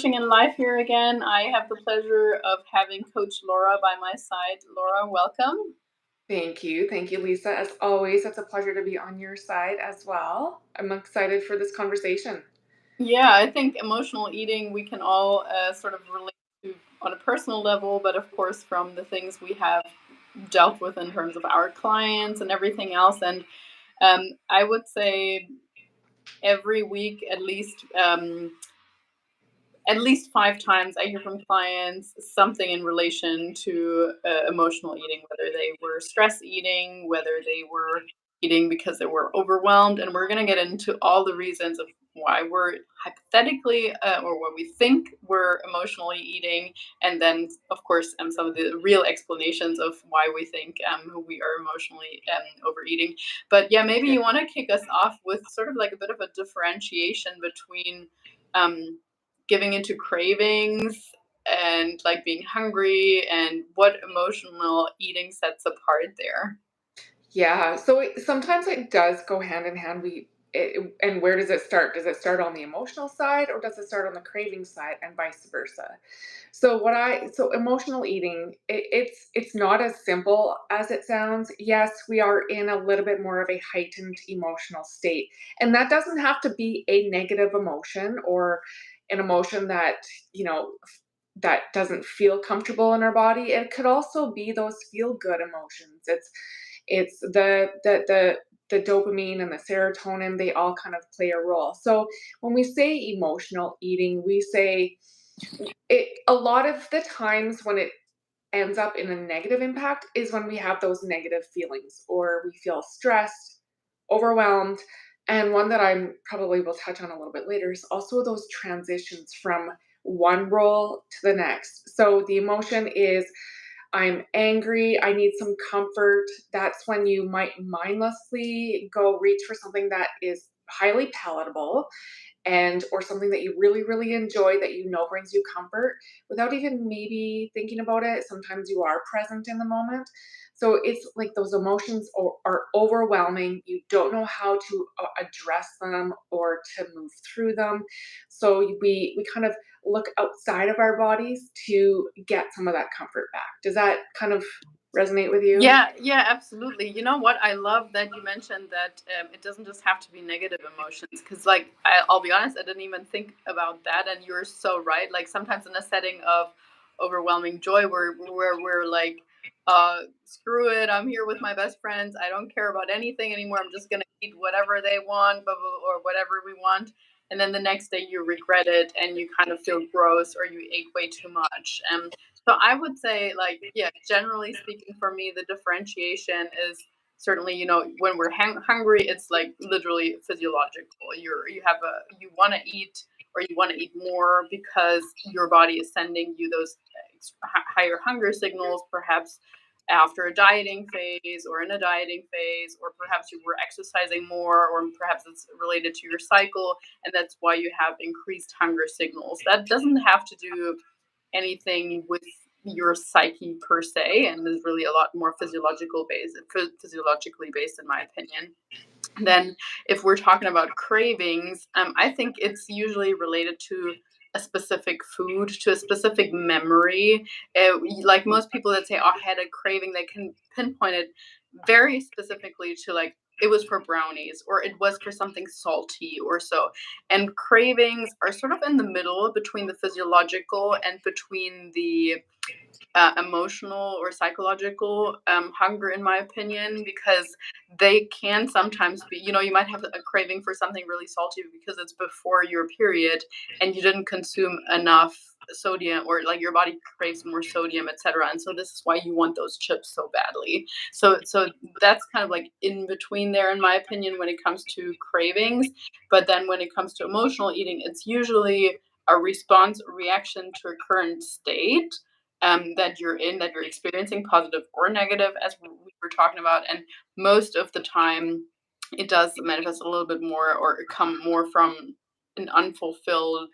In life here again. I have the pleasure of having Coach Laura by my side. Laura, welcome. Thank you. Thank you, Lisa. As always, it's a pleasure to be on your side as well. I'm excited for this conversation. Yeah, I think emotional eating we can all sort of relate to on a personal level, but of course from the things we have dealt with in terms of our clients and everything else. And I would say every week at least 5 times I hear from clients something in relation to, emotional eating, whether they were stress eating, whether they were eating because they were overwhelmed, and we're gonna get into all the reasons of why we're hypothetically, or what we think we're emotionally eating, and then, of course, some of the real explanations of why we think, we are emotionally, overeating. But yeah, maybe you Okay. wanna kick us off with sort of like a bit of a differentiation between, um giving into cravings and like being hungry and what emotional eating sets apart there. Yeah. Sometimes it does go hand in hand. And where does it start? Does it start on the emotional side or does it start on the craving side and vice versa? So emotional eating, it's not as simple as it sounds. Yes, we are in a little bit more of a heightened emotional state, and that doesn't have to be a negative emotion or an emotion that you know that doesn't feel comfortable in our body. It could also be those feel good emotions. It's the dopamine and the serotonin, they all kind of play a role. So when we say emotional eating, we say it a lot of the times when it ends up in a negative impact is when we have those negative feelings or we feel stressed, overwhelmed. And one that I'm probably will touch on a little bit later is also those transitions from one role to the next. So the emotion is I'm angry, I need some comfort. That's when you might mindlessly go reach for something that is highly palatable and or something that you really really enjoy that you know brings you comfort without even maybe thinking about it. Sometimes you are present in the moment, so it's like those emotions are overwhelming. You don't know how to address them or to move through them, so we kind of look outside of our bodies to get some of that comfort back. Does that kind of resonate with you? Yeah, yeah, absolutely. You know what? I love that you mentioned that it doesn't just have to be negative emotions. Because, like, I'll be honest, I didn't even think about that. And you're so right. Like, sometimes in a setting of overwhelming joy, where we're like, screw it, I'm here with my best friends. I don't care about anything anymore. I'm just going to eat whatever they want, or whatever we want. And then the next day you regret it and you kind of feel gross or you ate way too much. So I would say, like, yeah, generally speaking, for me, the differentiation is certainly, when we're hungry, it's like literally physiological. You want to eat or you want to eat more because your body is sending you those higher hunger signals, perhaps after a dieting phase or in a dieting phase, or perhaps you were exercising more, or perhaps it's related to your cycle, and that's why you have increased hunger signals. That doesn't have to do anything with your psyche per se, and is really a lot more physiologically based, in my opinion. Then, if we're talking about cravings, I think it's usually related to a specific food, to a specific memory. Like most people that say, "Oh, I had a craving," they can pinpoint it very specifically to, like, it was for brownies or it was for something salty or so. And cravings are sort of in the middle between the physiological and between the emotional or psychological hunger, in my opinion, because they can sometimes be, you might have a craving for something really salty because it's before your period and you didn't consume enough sodium, or like your body craves more sodium, etc. And so this is why you want those chips so badly. So that's kind of like in between there, in my opinion, when it comes to cravings. But then when it comes to emotional eating, it's usually a response, a reaction to a current state that you're in, that you're experiencing, positive or negative, as we were talking about. And most of the time, it does manifest a little bit more or come more from an unfulfilled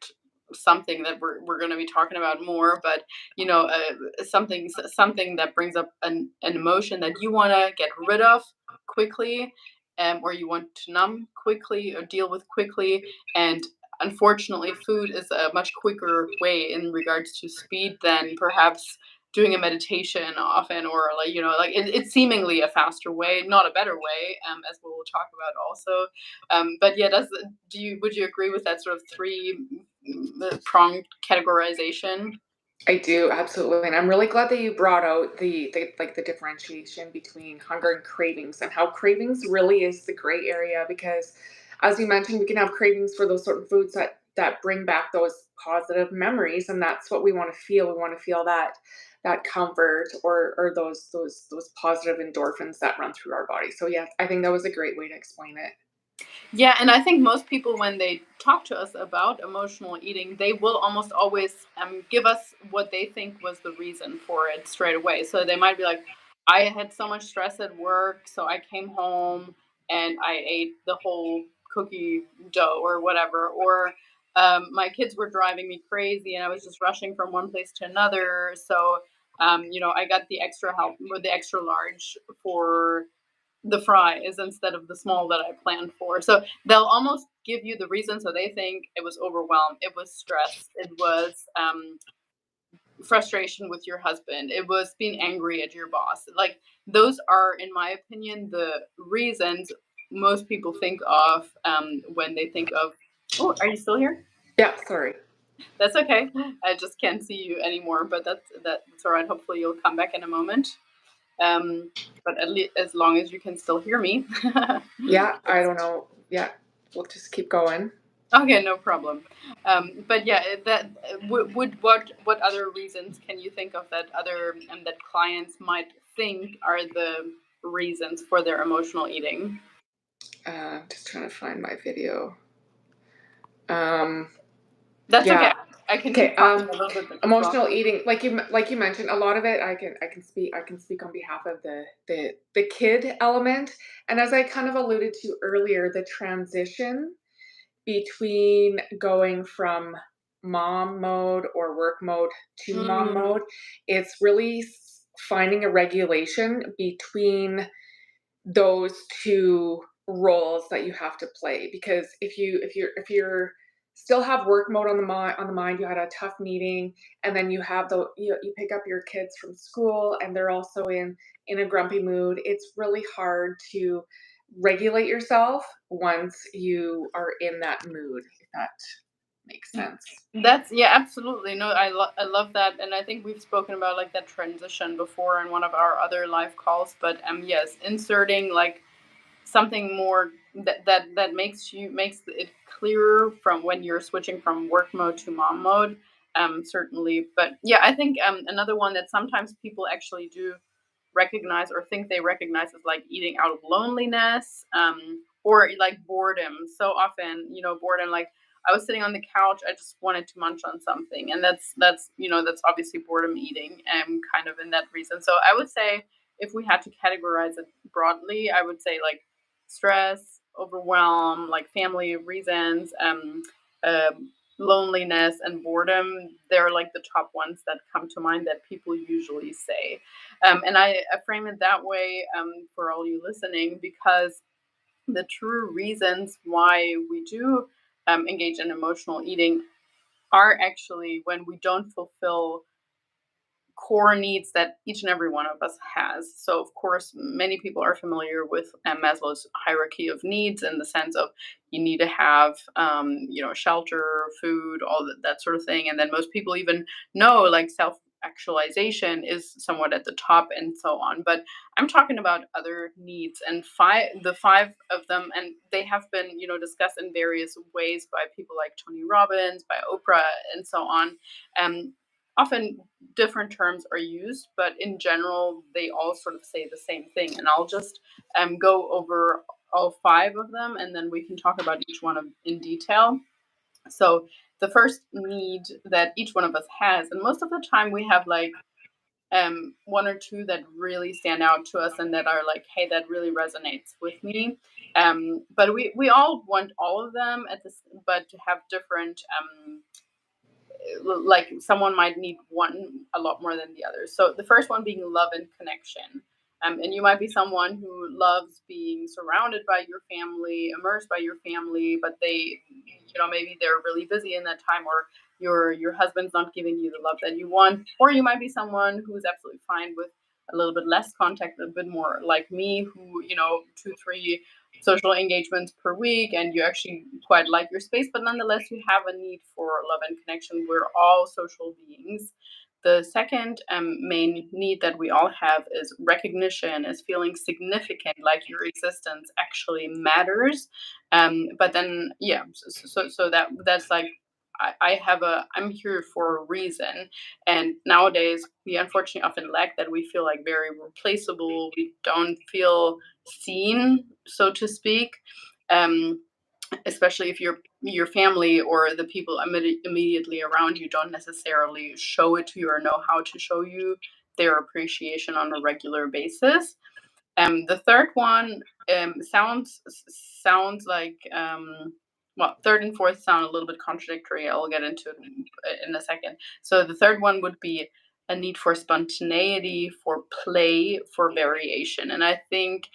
something that we're going to be talking about more. But something that brings up an emotion that you want to get rid of quickly, or you want to numb quickly or deal with quickly. And unfortunately, food is a much quicker way in regards to speed than perhaps doing a meditation often, or like, like it's seemingly a faster way, not a better way, as we'll talk about also. But yeah, would you agree with that sort of three pronged categorization? I do, absolutely, and I'm really glad that you brought out the differentiation between hunger and cravings, and how cravings really is the gray area because, as you mentioned, we can have cravings for those certain foods that bring back those positive memories, and that's what we want to feel. We want to feel that comfort or those positive endorphins that run through our body. So yeah, I think that was a great way to explain it. Yeah, and I think most people, when they talk to us about emotional eating, they will almost always give us what they think was the reason for it straight away. So they might be like, I had so much stress at work, so I came home and I ate the whole cookie dough or whatever. Or my kids were driving me crazy and I was just rushing from one place to another. So, I got the extra help with the extra large for the fries instead of the small that I planned for. So they'll almost give you the reason. So they think it was overwhelm, it was stress, it was frustration with your husband, it was being angry at your boss. Like those are, in my opinion, the reasons most people think of when they think of. Oh, are you still here? Yeah, sorry. That's okay. I just can't see you anymore, but that's all right. Hopefully, you'll come back in a moment. Um, but at least as long as you can still hear me. Yeah, I don't know. Yeah, we'll just keep going. Okay, no problem. But yeah, that would what other reasons can you think of that other that clients might think are the reasons for their emotional eating? Just trying to find my video. Um, That's okay. yeah. I can Okay. keep talking a little bit as well. Emotional eating, like you mentioned, a lot of it, I can speak on behalf of the kid element, and as I kind of alluded to earlier, the transition between going from mom mode or work mode to mom Mm, mode, it's really finding a regulation between those two roles that you have to play because if you're still have work mode on the mind, you had a tough meeting, and then you have you pick up your kids from school and they're also in a grumpy mood. It's really hard to regulate yourself once you are in that mood, if that makes sense. that's yeah, absolutely. No, I love that, and I think we've spoken about like that transition before in one of our other live calls. But yes, inserting like something more that makes it clearer from when you're switching from work mode to mom mode, certainly. But yeah, I think another one that sometimes people actually do recognize or think they recognize is like eating out of loneliness, or like boredom. So often, boredom, like I was sitting on the couch, I just wanted to munch on something, and that's obviously boredom eating, kind of in that reason. So I would say if we had to categorize it broadly, I would say like stress, overwhelm, like family reasons, um, loneliness, and boredom. They're like the top ones that come to mind that people usually say. And I frame it that way, for all you listening, because the true reasons why we do engage in emotional eating are actually when we don't fulfill core needs that each and every one of us has. So, of course, many people are familiar with Maslow's hierarchy of needs in the sense of you need to have, shelter, food, all that sort of thing. And then most people even know like self actualization is somewhat at the top and so on. But I'm talking about other needs, and the five of them, and they have been, discussed in various ways by people like Tony Robbins, by Oprah, and so on. Often different terms are used, but in general, they all sort of say the same thing. And I'll just go over all five of them, and then we can talk about each one of in detail. So the first need that each one of us has, and most of the time we have like one or two that really stand out to us and that are like, hey, that really resonates with me. But we all want all of them at this, but to have different like someone might need one a lot more than the other. So the first one being love and connection. And you might be someone who loves being surrounded by your family, immersed by your family, but maybe they're really busy in that time, or your husband's not giving you the love that you want, or you might be someone who's absolutely fine with a little bit less contact, a bit more like me, who, 2, 3 social engagements per week, and you actually quite like your space, but nonetheless you have a need for love and connection. We're all social beings. The second main need that we all have is recognition, is feeling significant, like your existence actually matters. But then, yeah, so that's like, I'm here for a reason. And nowadays, we unfortunately often lack that. We feel like very replaceable. We don't feel seen, so to speak. Um, Especially if your family or the people immediately around you don't necessarily show it to you or know how to show you their appreciation on a regular basis. The third one sounds like, well, third and fourth sound a little bit contradictory. I'll get into it in a second. So the third one would be a need for spontaneity, for play, for variation, and I think,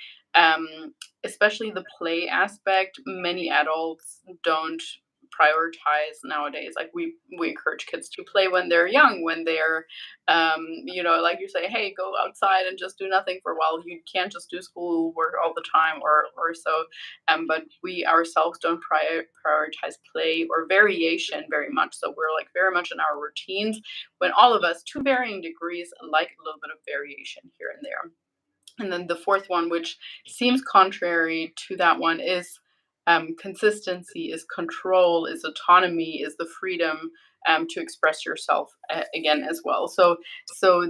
especially the play aspect, many adults don't prioritize nowadays. Like, we encourage kids to play when they're young, when they're, like you say, hey, go outside and just do nothing for a while. You can't just do school work all the time, or so. But we ourselves don't prioritize play or variation very much. So we're like very much in our routines, when all of us, to varying degrees, like a little bit of variation here and there. And then the fourth one, which seems contrary to that one, is consistency, is control, is autonomy, is the freedom to express yourself again as well. So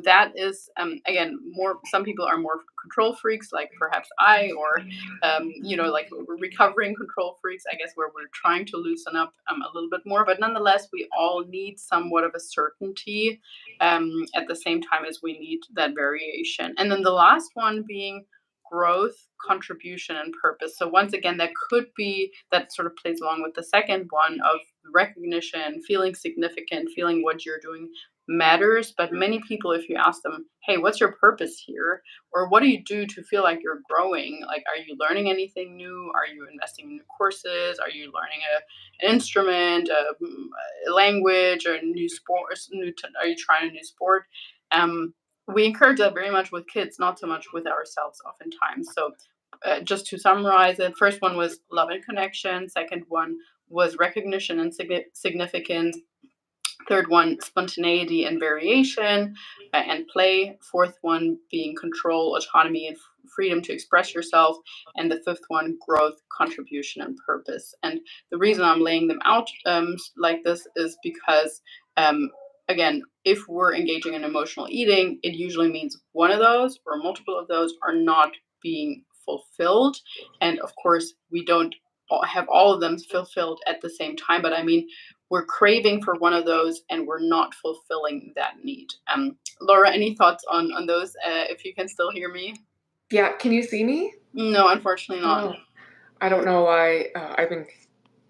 that is, again, more. Some people are more control freaks, like perhaps I, or like recovering control freaks, I guess, where we're trying to loosen up a little bit more. But nonetheless, we all need somewhat of a certainty, at the same time as we need that variation. And then the last one being growth, contribution, and purpose. So once again, that sort of plays along with the second one of recognition, feeling significant, feeling what you're doing matters. But many people, if you ask them, hey, what's your purpose here? Or what do you do to feel like you're growing? Like, are you learning anything new? Are you investing in new courses? Are you learning an instrument, a language, or a new sport? Are you trying a new sport? We encourage that very much with kids, not so much with ourselves oftentimes. So, just to summarize it, first one was love and connection. Second one was recognition and significance. Third one, spontaneity and variation, and play. Fourth one being control, autonomy, and freedom to express yourself. And the fifth one, growth, contribution, and purpose. And the reason I'm laying them out like this is because, um, again, if we're engaging in emotional eating, it usually means one of those or multiple of those are not being fulfilled. And of course, we don't have all of them fulfilled at the same time. But I mean, we're craving for one of those and we're not fulfilling that need. Laura, any thoughts on those? If you can still hear me? Yeah, can you see me? No, unfortunately not. Oh, I don't know why, I've been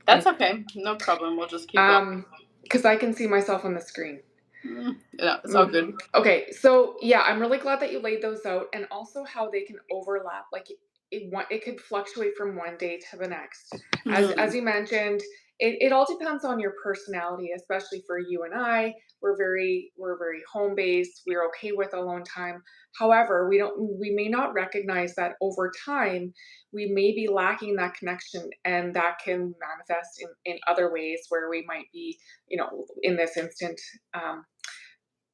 That's okay. No problem. We'll just keep going. because I can see myself on the screen. Yeah, it's all Mm. good. Okay, so yeah, I'm really glad that you laid those out, and also how they can overlap. Like it could fluctuate from one day to the next. As Mhm. you mentioned, it all depends on your personality, especially for you and I. We're very home based. We're okay with alone time. However, we may not recognize that over time we may be lacking that connection, and that can manifest in other ways where we might be, in this instant.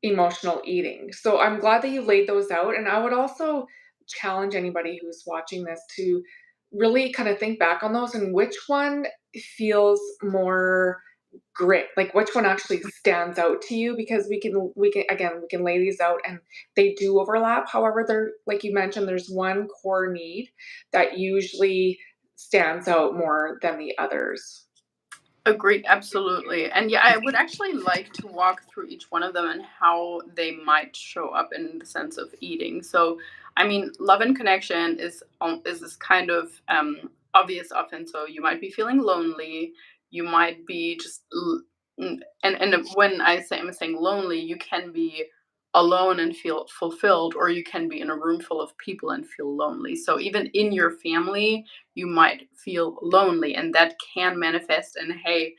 Emotional eating. So I'm glad that you laid those out. And I would also challenge anybody who's watching this to really kind of think back on those and which one feels more grit, like which one actually stands out to you, because we can lay these out and they do overlap. However, they're, like you mentioned, there's one core need that usually stands out more than the others. Agreed, absolutely. And yeah, I would actually like to walk through each one of them and how they might show up in the sense of eating. So, I mean, love and connection is this kind of obvious often. So you might be feeling lonely. You might be just and when I'm saying lonely, you can be alone and feel fulfilled, or you can be in a room full of people and feel lonely. So even in your family, you might feel lonely, and that can manifest in, hey,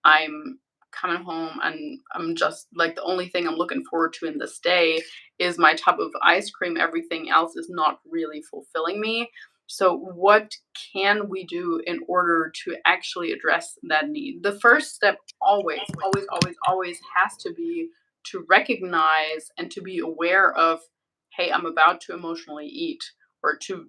I'm coming home and I'm just like, the only thing I'm looking forward to in this day is my tub of ice cream. Everything else is not really fulfilling me. So, what can we do in order to actually address that need? The first step always, always, always, always has to be to recognize and to be aware of, hey, I'm about to emotionally eat, or to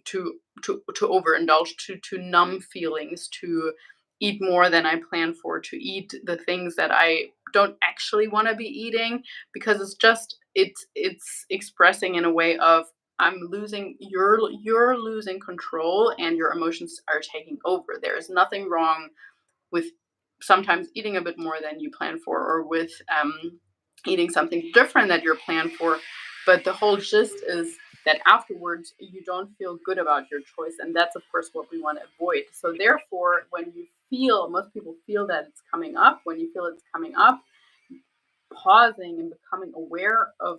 overindulge, to numb feelings, to eat more than I plan for, to eat the things that I don't actually want to be eating, because it's expressing in a way of, I'm losing, you're losing control and your emotions are taking over. There is nothing wrong with sometimes eating a bit more than you plan for, or with eating something different that you're planned for. But the whole gist is that afterwards you don't feel good about your choice. And that's, of course, what we want to avoid. So, therefore, when you feel, most people feel that it's coming up, when you feel it's coming up, pausing and becoming aware of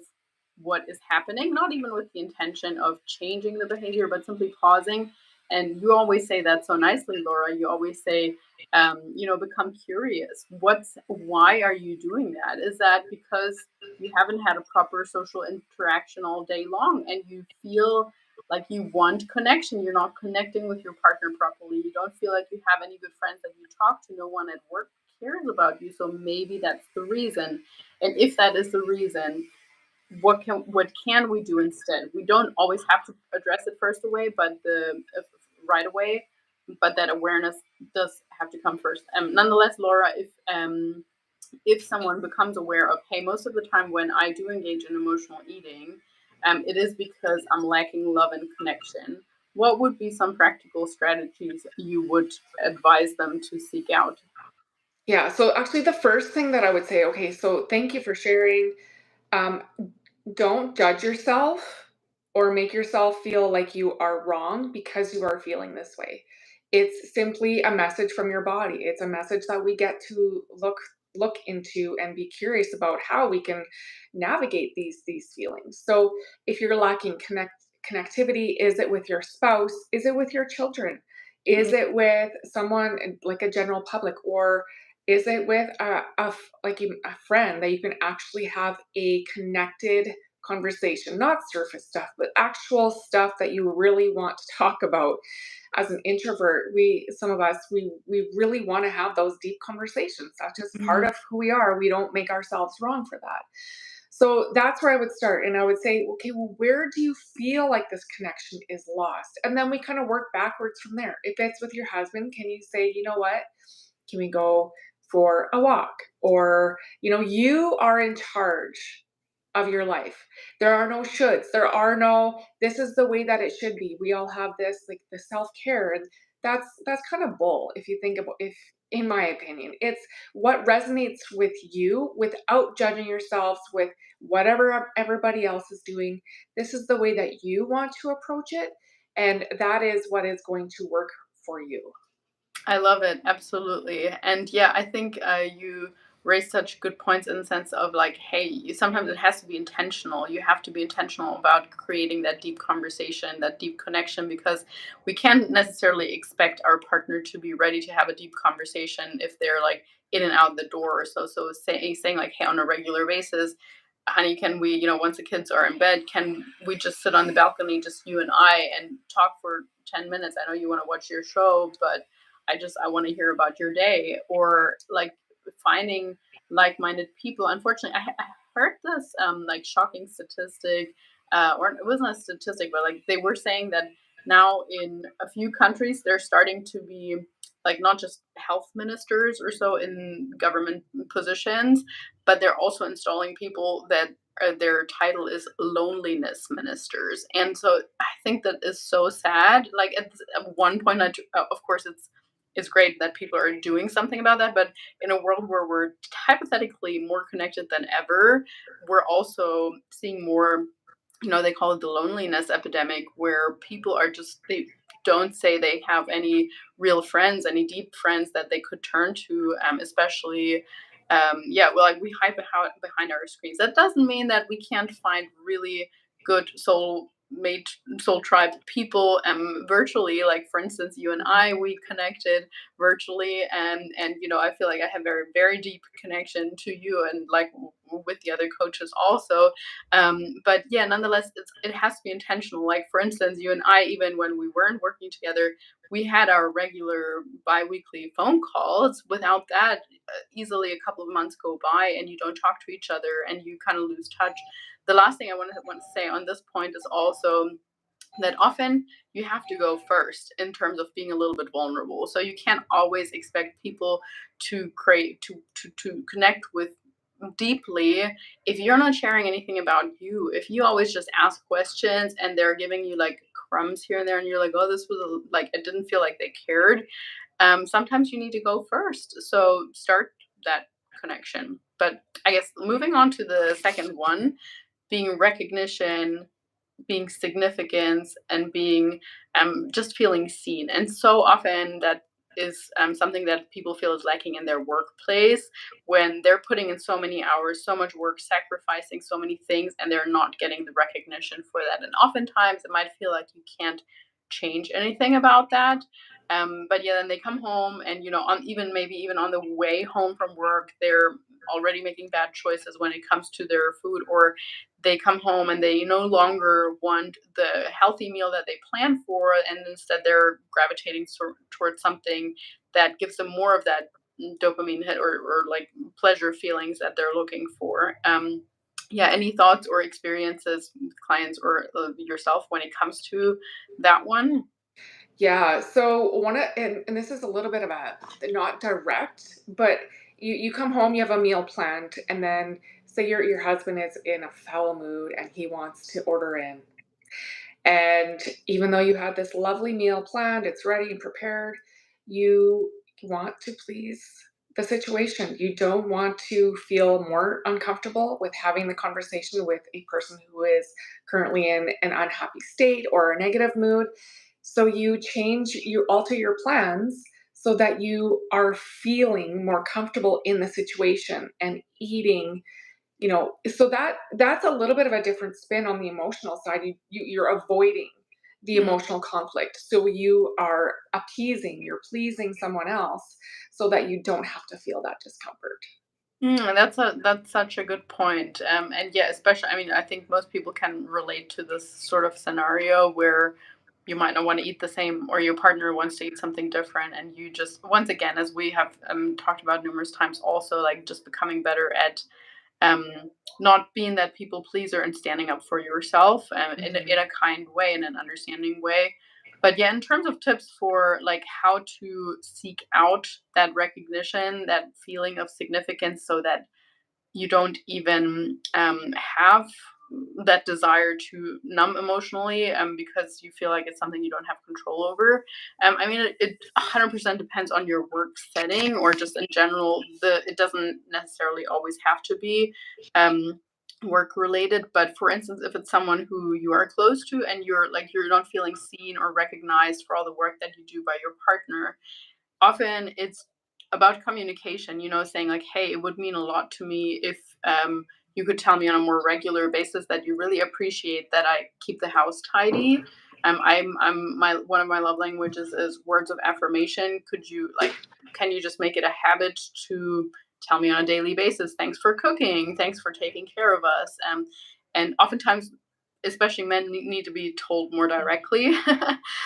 what is happening, not even with the intention of changing the behavior, but simply pausing. And you always say that so nicely, Laura. You always say, become curious. Why are you doing that? Is that because you haven't had a proper social interaction all day long and you feel like you want connection? You're not connecting with your partner properly. You don't feel like you have any good friends that you talk to. No one at work cares about you. So maybe that's the reason. And if that is the reason, what can we do instead? We don't always have to address it first away, but the right away. But that awareness does have to come first. Nonetheless, Laura, if someone becomes aware of, hey, most of the time when I do engage in emotional eating, it is because I'm lacking love and connection. What would be some practical strategies you would advise them to seek out? Yeah, so actually the first thing that I would say, okay, so thank you for sharing. Um, don't judge yourself or make yourself feel like you are wrong because you are feeling this way. It's simply a message from your body. It's a message that we get to look into and be curious about how we can navigate these feelings. So if you're lacking connectivity, is it with your spouse? Is it with your children? Is it with someone like a general public, or is it with a friend that you can actually have a connected conversation, not surface stuff, but actual stuff that you really want to talk about? As an introvert, some of us, we really want to have those deep conversations. That's just part Mhm. of who we are. We don't make ourselves wrong for that. So that's where I would start. And I would say, okay, well, where do you feel like this connection is lost? And then we kind of work backwards from there. If it's with your husband, can you say, you know what? Can we go for a walk? Or, you are in charge of your life. There are no shoulds. There are no, this is the way that it should be. We all have this, like the self-care. And that's kind of bull if you think about, if in my opinion. It's what resonates with you without judging yourselves with whatever everybody else is doing. This is the way that you want to approach it. And that is what is going to work for you. I love it, absolutely. And yeah, I think you raised such good points in the sense of like, hey, sometimes it has to be intentional. You have to be intentional about creating that deep conversation, that deep connection, because we can't necessarily expect our partner to be ready to have a deep conversation if they're like in and out the door. So saying like, hey, on a regular basis, honey, can we, once the kids are in bed, can we just sit on the balcony, just you and I, and talk for 10 minutes? I know you want to watch your show, but I want to hear about your day. Or like finding like-minded people. Unfortunately, I heard this like shocking statistic, or it wasn't a statistic, but like they were saying that now in a few countries they're starting to be like not just health ministers or so in government positions, but they're also installing people that their title is loneliness ministers. And so I think that is so sad. Like at one point, of course, it's great that people are doing something about that, but in a world where we're hypothetically more connected than ever, we're also seeing more, they call it the loneliness epidemic, where people are just, they don't say they have any real friends, any deep friends that they could turn to, especially. yeah, well, like we hide behind our screens. That doesn't mean that we can't find really good soul tribe people virtually. Like for instance, you and Mhm. I, we connected virtually, and I feel like I have very deep connection to you, and like with the other coaches also. But yeah, nonetheless, it has to be intentional. Like for instance, you and I, even when we weren't working together, we had our regular biweekly phone calls. Without that, easily a couple of months go by and you don't talk to each other and you kind of lose touch. The last thing I want to say on this point is also that often you have to go first in terms of being a little bit vulnerable. So you can't always expect people to create to connect with deeply if you're not sharing anything about you. If you always just ask questions and they're giving you like crumbs here and there and you're like, oh, this was like, it didn't feel like they cared. Sometimes you need to go first. So start that connection. But I guess moving on to the second one, being recognition, being significance, and being just feeling seen. And so often that is something that people feel is lacking in their workplace when they're putting in so many hours, so much work, sacrificing so many things, and they're not getting the recognition for that. And oftentimes it might feel like you can't change anything about that. But yeah, then they come home and on even maybe even on the way home from work, they're already making bad choices when it comes to their food, or they come home and they no longer want the healthy meal that they plan for, and instead they're gravitating towards something that gives them more of that dopamine hit, or like pleasure feelings that they're looking for. Yeah, any thoughts or experiences with clients or yourself when it comes to that one? Yeah, so and this is a little bit of a not direct, but you come home, you have a meal planned, and then say your husband is in a foul mood and he wants to order in. And even though you have this lovely meal planned, it's ready and prepared, you want to please the situation. You don't want to feel more uncomfortable with having the conversation with a person who is currently in an unhappy state or a negative mood. So you alter your plans so that you are feeling more comfortable in the situation and eating, so that's a little bit of a different spin on the emotional side. You're avoiding the Mm. emotional conflict, so you are appeasing, you're pleasing someone else so that you don't have to feel that discomfort. That's such a good point. And yeah, especially, I mean, I think most people can relate to this sort of scenario where you might not want to eat the same, or your partner wants to eat something different, and you just, once again, as we have talked about numerous times, also like just becoming better at um, not being that people pleaser and standing up for yourself in Mhm. a kind way, in an understanding way. But yeah, in terms of tips for like how to seek out that recognition, that feeling of significance, so that you don't even have that desire to numb emotionally because you feel like it's something you don't have control over. I mean, it 100% depends on your work setting, or just in general. It doesn't necessarily always have to be um, work related. But for instance, if it's someone who you are close to and you're not feeling seen or recognized for all the work that you do by your partner, often it's about communication, saying like, hey, it would mean a lot to me if you could tell me on a more regular basis that you really appreciate that I keep the house tidy. I'm my one of my love languages is words of affirmation. Could you like, can you just make it a habit to tell me on a daily basis, thanks for cooking, thanks for taking care of us. And oftentimes, especially men, need to be told more directly.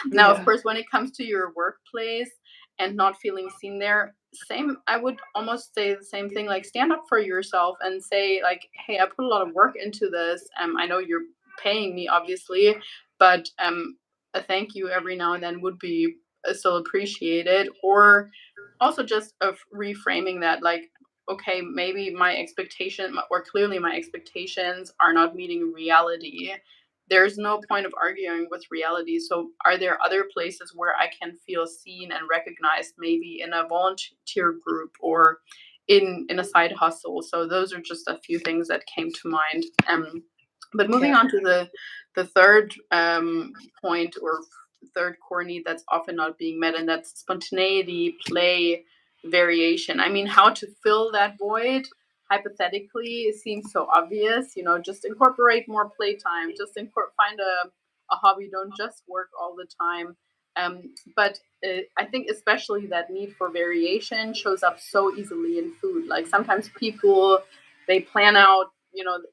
Now, of Yeah. course, when it comes to your workplace and not feeling seen there, same, I would almost say the same thing, like stand up for yourself and say like, hey, I put a lot of work into this. I know you're paying me, obviously, but a thank you every now and then would be still appreciated. Or also just of reframing that, like, okay, maybe my expectation, or clearly my expectations are not meeting reality. There's no point of arguing with reality. So, are there other places where I can feel seen and recognized, maybe in a volunteer group or in a side hustle? So, those are just a few things that came to mind. But moving Yeah. on to the third point, or third core need that's often not being met, and that's spontaneity, play, variation. I mean, how to fill that void hypothetically it seems so obvious, just incorporate more playtime, just find a hobby, don't just work all the time. But I think especially that need for variation shows up so easily in food. Like sometimes people they plan out,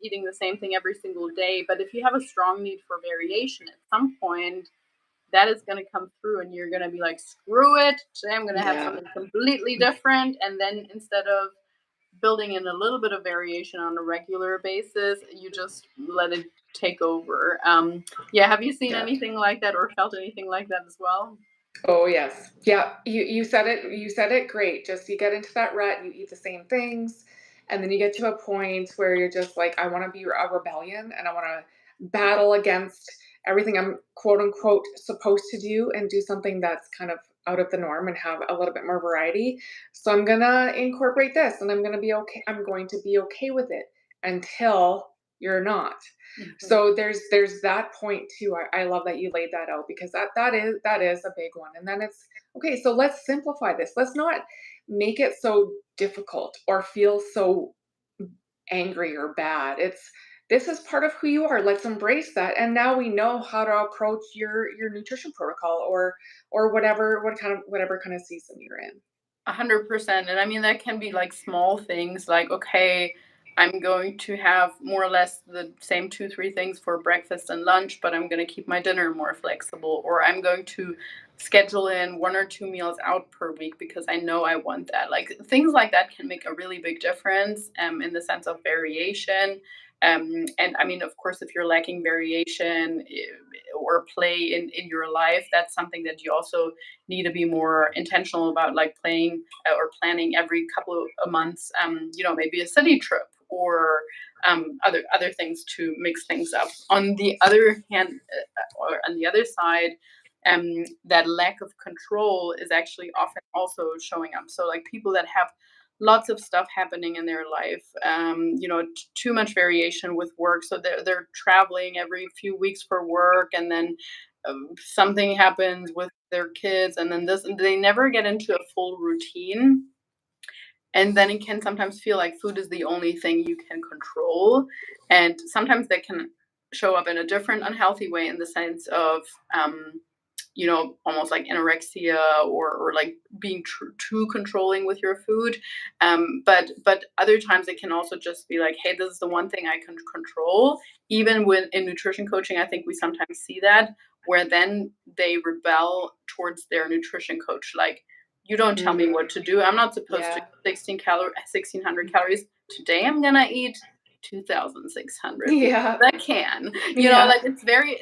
eating the same thing every single day, but if you have a strong need for variation at some point, that is going to come through and you're going to be like, screw it. Today I'm going to have Yeah. something completely different. And then instead of building in a little bit of variation on a regular basis, you just let it take over. Yeah. Have you seen Yeah. anything like that or felt anything like that as well? Oh, yes. Yeah, you said it great. Just you get into that rut, you eat the same things, and then you get to a point where you're just like, "I wanna be a rebellion, and I wanna battle against everything I'm, quote, unquote, supposed to do and do something that's kind of out of the norm and have a little bit more variety. So I'm gonna incorporate this, and I'm going to be okay with it until you're not." Mhm. So there's that point too. I love that you laid that out because that is a big one. And then it's okay, so let's simplify this. Let's not make it so difficult or feel so angry or bad. It's this is part of who you are. Let's embrace that. And now we know how to approach your nutrition protocol or whatever kind of season you're in. 100%. And I mean, that can be like small things like, okay, I'm going to have more or less the same two, three things for breakfast and lunch, but I'm going to keep my dinner more flexible. Or I'm going to schedule in one or two meals out per week because I know I want that. Like things like that can make a really big difference in the sense of variation. And I mean, of course, if you're lacking variation or play in your life, that's something that you also need to be more intentional about, like playing or planning every couple of months, maybe a city trip or other things to mix things up. On the other hand, or on the other side, that lack of control is actually often also showing up. So like people that have lots of stuff happening in their life, too much variation with work, so they're traveling every few weeks for work, and then something happens with their kids, and then this, and they never get into a full routine. And then it can sometimes feel like food is the only thing you can control. And sometimes that can show up in a different unhealthy way in the sense of, almost like anorexia or like being too controlling with your food. But other times it can also just be like, hey, this is the one thing I can control. Even with in nutrition coaching, I think we sometimes see that where then they rebel towards their nutrition coach. Like, you don't tell me what Mhm. to do. I'm not supposed to Yeah. eat 1600 calories. Today I'm gonna eat 2,600 because Yeah. I can. Yeah. Like it's very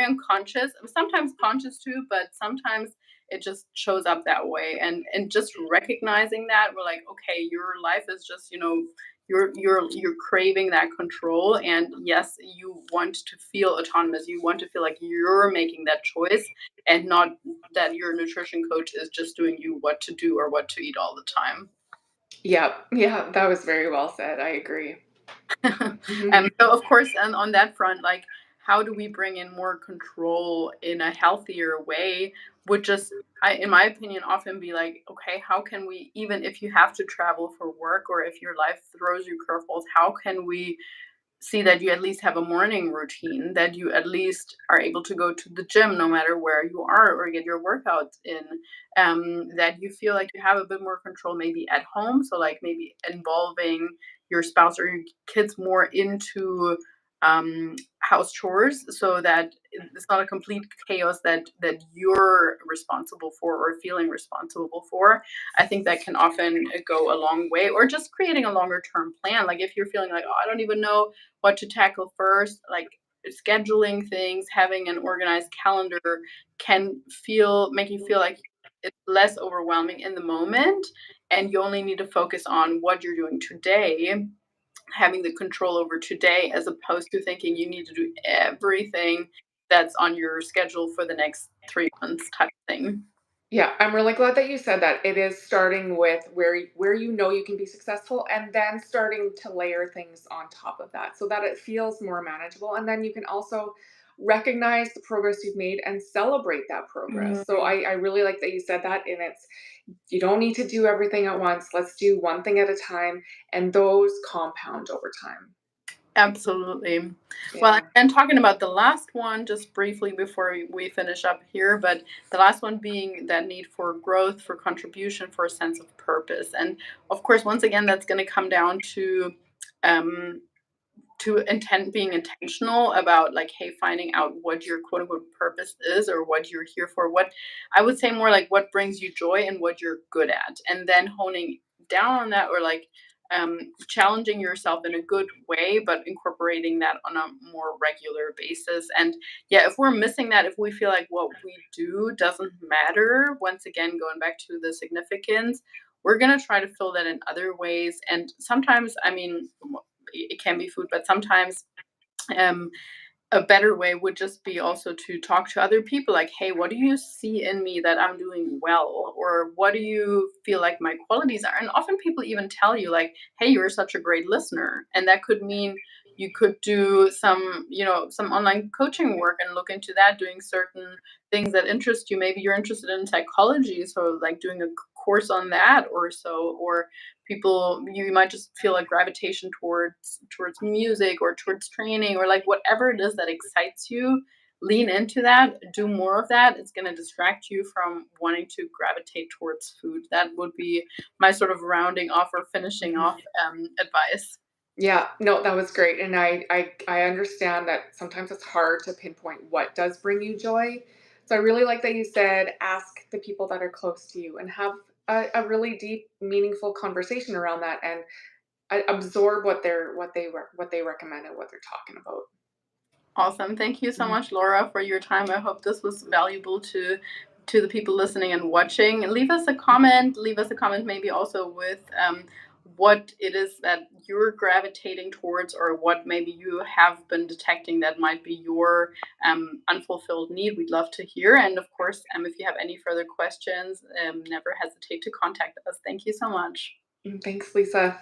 unconscious. Sometimes conscious too, but sometimes it just shows up that way. And just recognizing that we're like, okay, your life is just, you're craving that control, and yes, you want to feel autonomous. You want to feel like you're making that choice and not that your nutrition coach is just doing you what to do or what to eat all the time. Yeah. Yeah. That was very well said. I agree. Mhm. So of course, and on that front, like how do we bring in more control in a healthier way? Would just, in my opinion, often be like, okay, how can we, even if you have to travel for work or if your life throws you curveballs, how can we see that you at least have a morning routine, that you at least are able to go to the gym no matter where you are or get your workouts in, that you feel like you have a bit more control maybe at home. So, like maybe involving your spouse or your kids more into house chores so that it's not a complete chaos that you're responsible for or feeling responsible for. I think that can often go a long way, or just creating a longer term plan. Like if you're feeling like, oh, I don't even know what to tackle first, like scheduling things, having an organized calendar can make you feel like it's less overwhelming in the moment, and you only need to focus on what you're doing today, having the control over today, as opposed to thinking you need to do everything that's on your schedule for the next 3 months type thing. Yeah, I'm really glad that you said that. It is starting with where you know you can be successful and then starting to layer things on top of that so that it feels more manageable. And then you can also recognize the progress you've made and celebrate that progress. So Mm, I really like that you said that. And it's, you don't need to do everything at once. Let's do one thing at a time. And those compound over time. absolutely. Well, Yeah. and talking about the last one, just briefly before we finish up here, but the last one being that need for growth, for contribution, for a sense of purpose. And of course, once again, that's going to come down um, to being intentional about like, hey, finding out what your quote unquote purpose is or what you're here for. What I would say more like what brings you joy and what you're good at, and then honing down on that, or like challenging yourself in a good way, but incorporating that on a more regular basis. And yeah, if we're missing that, if we feel like what we do doesn't matter, once again, going back to the significance, we're going to try to fill that in other ways. And sometimes, I mean, it can be food, but sometimes um, a better way would just be also to talk to other people like, hey, what do you see in me that I'm doing well? Or what do you feel like my qualities are? And often people even tell you, like, hey, you're such a great listener. And that could mean you could do some, some online coaching work and look into that, doing certain things that interest you. Maybe you're interested in psychology. So, like, doing a course on that or so, or people you might just feel like gravitation towards music or towards training, or like whatever it is that excites you, lean into that, do more of that. It's going to distract you from wanting to gravitate towards food. That would be my sort of rounding off or finishing Mhm. off advice. Yeah, no, that was great, and I understand that sometimes it's hard to pinpoint what does bring you joy. So I really like that you said ask the people that are close to you and have a really deep, meaningful conversation around that, and absorb what they recommend and what they're talking about. Awesome. Thank you so Mhm. much, Laura, for your time. I hope this was valuable to the people listening and watching. Leave us a comment maybe also with what it is that you're gravitating towards, or what maybe you have been detecting that might be your unfulfilled need. We'd love to hear. And of course, if you have any further questions, never hesitate to contact us. Thank you so much. Thanks, Lisa.